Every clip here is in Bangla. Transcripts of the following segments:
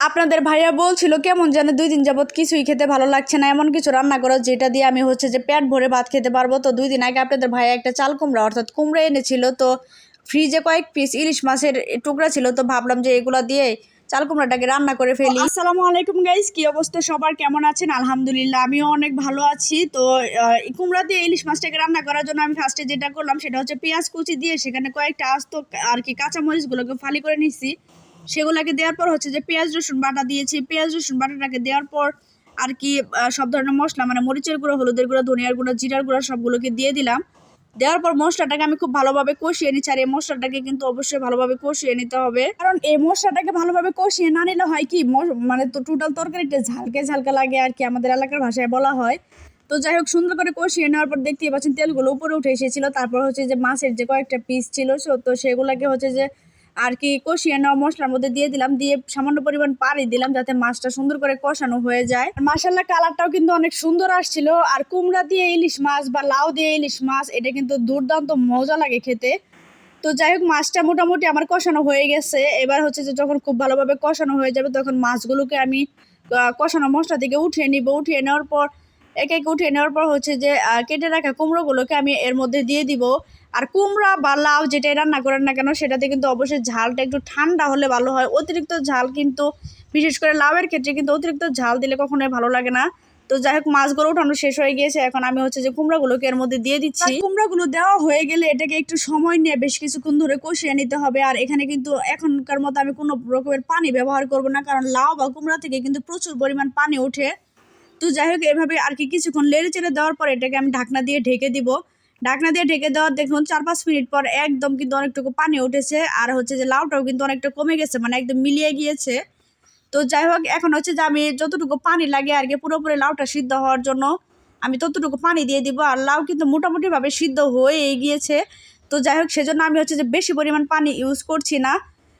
আপনাদের ভাইয়া বলছিল কেমন যেন 2 দিন যাবত কিছুই খেতে ভালো লাগছে না, এমন কিছু রান্না করো যেটা দিয়ে আমি যে পেট ভরে ভাত খেতে পারবো। তো 2 দিন আগে আপনাদের ভাইয়া একটা চাল কুমড়া অর্থাৎ কুমড়া এনেছিল। তো ফ্রিজে কয়েক পিস ইলিশ মাছের টুকরা ছিল, তো ভাবলাম যে এগুলা দিয়ে চাল কুমড়াটাকে রান্না করে ফেলি। আসসালামু আলাইকুম গাইস, কি অবস্থা সবার, কেমন আছেন? আলহামদুলিল্লাহ আমিও অনেক ভালো আছি। তো কুমড়া দিয়ে ইলিশ মাছটাকে রান্না করার জন্য আমি ফার্স্টে যেটা করলাম সেটা হচ্ছে পেঁয়াজ কুচি দিয়ে সেখানে কয়েকটা আস্ত আর কি কাঁচামরিচগুলোকে ফালি করে নিচ্ছি। সেগুলোকে দেওয়ার পর যে পেঁয়াজ রসুন বাটা দিয়েছি। পেঁয়াজ রসুন বাটাটাকে দেওয়ার পর আর কি সব ধরনের মশলা মানে মরিচের গুঁড়ো, হলুদের গুঁড়ো, ধনিয়ার গুঁড়ো, জিরার গুঁড়ো সবগুলোকে দিয়ে দিলাম। দেওয়ার পর মশলাটাকে আমি খুব ভালোভাবে কষিয়ে নিচ্ছি। আর এই মশলাটাকে কিন্তু অবশ্যই ভালোভাবে কষিয়ে নিতে হবে, কারণ এই মশলাটাকে ভালোভাবে কষিয়ে না নিলে হয় কি মানে তো টোটাল তরকারিটা ঝালকে ঝালকা লাগে আর কি, আমাদের এলাকার ভাষায় বলা হয়। তো যাই হোক, সুন্দর করে কষিয়ে নেওয়ার পর দেখতেই পাচ্ছেন তেলগুলো উপরে উঠে এসেছিল। তারপর যে মাছের যে কয়েকটা পিস ছিল তো সেগুলোকে যে আর কি কষিয়ে নেওয়া মশলার মধ্যে দিয়ে দিলাম। দিয়ে সামান্য পরিমাণ পানি দিলাম যাতে মাছটা সুন্দর করে কষানো হয়ে যায়। মাশাআল্লাহ কালারটাও কিন্তু অনেক সুন্দর আসছিল। আর কুমড়া দিয়ে ইলিশ মাছ বা লাউ দিয়ে ইলিশ মাছ এটা কিন্তু দুর্দান্ত মজা লাগে খেতে। তো যাই হোক, মাছটা মোটামুটি আমার কষানো হয়ে গেছে। এবার যে যখন খুব ভালোভাবে কষানো হয়ে যাবে তখন মাছগুলোকে আমি কষানো মশলা থেকে উঠিয়ে নিব। উঠিয়ে নেওয়ার পর একে একে উঠিয়ে নেওয়ার পর যে কেটে রাখা কুমড়োগুলোকে আমি এর মধ্যে দিয়ে দিব। আর কুমড়া বা লাউ যেটাই রান্না করেন না কেন সেটাতে কিন্তু অবশ্যই ঝালটা একটু ঠান্ডা হলে ভালো হয়। অতিরিক্ত ঝাল কিন্তু, বিশেষ করে লাউয়ের ক্ষেত্রে কিন্তু অতিরিক্ত ঝাল দিলে কখনোই ভালো লাগে না। তো যাই হোক, মাছগুলো উঠানো শেষ হয়ে গিয়েছে। এখন আমি যে কুমড়াগুলোকে এর মধ্যে দিয়ে দিচ্ছি। কুমড়াগুলো দেওয়া হয়ে গেলে এটাকে একটু সময় নিয়ে বেশ কিছুক্ষণ ধরে কষিয়ে নিতে হবে। আর এখানে কিন্তু এখনকার মতো আমি কোনো রকমের পানি ব্যবহার করব না, কারণ লাউ বা কুমড়া থেকে কিন্তু প্রচুর পরিমাণ পানি ওঠে। তো যাই হোক, এভাবে আর কি কিছুক্ষণ লেড়ে চেড়ে দেওয়ার পর এটাকে আমি ঢাকনা দিয়ে ঢেকে দিব। ঢাকনা দিয়ে ঢেকে দেওয়ার দেখুন 4-5 মিনিট পর একদম কিন্তু অনেকটুকু পানি উঠেছে। আর যে লাউটাও কিন্তু অনেকটা কমে গেছে, মানে একদম মিলিয়ে গিয়েছে। তো যাই হোক, এখন যে আমি যতটুকু পানি লাগে আর কি পুরোপুরি লাউটা সিদ্ধ হওয়ার জন্য আমি ততটুকু পানি দিয়ে দিব। আর লাউ কিন্তু মোটামুটিভাবে সিদ্ধ হয়ে গিয়েছে। তো যাই হোক, সেজন্য আমি যে বেশি পরিমাণ পানি ইউজ করছি না।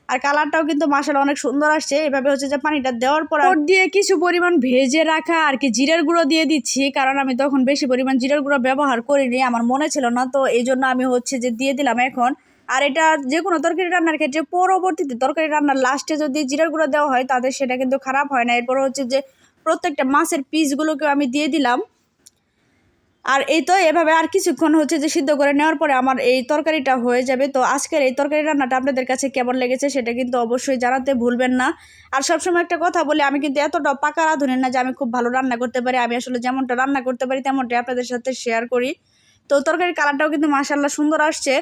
আর কালারটাও কিন্তু মাশাআল্লাহ অনেক সুন্দর আসছে। এভাবে যে পানিটা দেওয়ার পর দিয়ে কিছু পরিমাণ ভেজে রাখা আর কি জিরার গুঁড়ো দিয়ে দিচ্ছি, কারণ আমি তখন বেশি পরিমাণ জিরার গুঁড়ো ব্যবহার করিনি, আমার মনে ছিল না। তো এই জন্য আমি যে দিয়ে দিলাম এখন। আর এটা যে কোনো তরকারি রান্নার ক্ষেত্রে পরবর্তীতে তরকারি রান্নার লাস্টে যদি জিরার গুঁড়ো দেওয়া হয় তাদের সেটা কিন্তু খারাপ হয় না। এরপর যে প্রত্যেকটা মাছের পিসগুলোকে আমি দিয়ে দিলাম। আর এই তো এভাবে আর কিছুক্ষণ যে সিদ্ধ করে নেওয়ার পরে আমার এই তরকারিটা হয়ে যাবে। তো আজকের এই তরকারি রান্নাটা আপনাদের কাছে কেমন লেগেছে সেটা কিন্তু অবশ্যই জানাতে ভুলবেন না। আর সবসময় একটা কথা বলি, আমি কিন্তু এতটা পাকা রাঁধুনি না যে আমি খুব ভালো রান্না করতে পারি। আমি আসলে যেমনটা রান্না করতে পারি তেমনটাই আপনাদের সাথে শেয়ার করি। তো তরকারির কালারটাও কিন্তু মাশাআল্লাহ সুন্দর আসছে।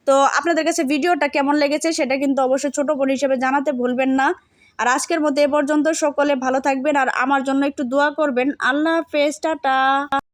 তো আপনাদের কাছে ভিডিওটা কেমন লেগেছে সেটা কিন্তু অবশ্যই ছোট বোন হিসেবে জানাতে ভুলবেন না। আর আজকের মতো এ পর্যন্ত, সকলে ভালো থাকবেন আর আমার জন্য একটু দোয়া করবেন। আল্লাহ হাফেজ, টাটা।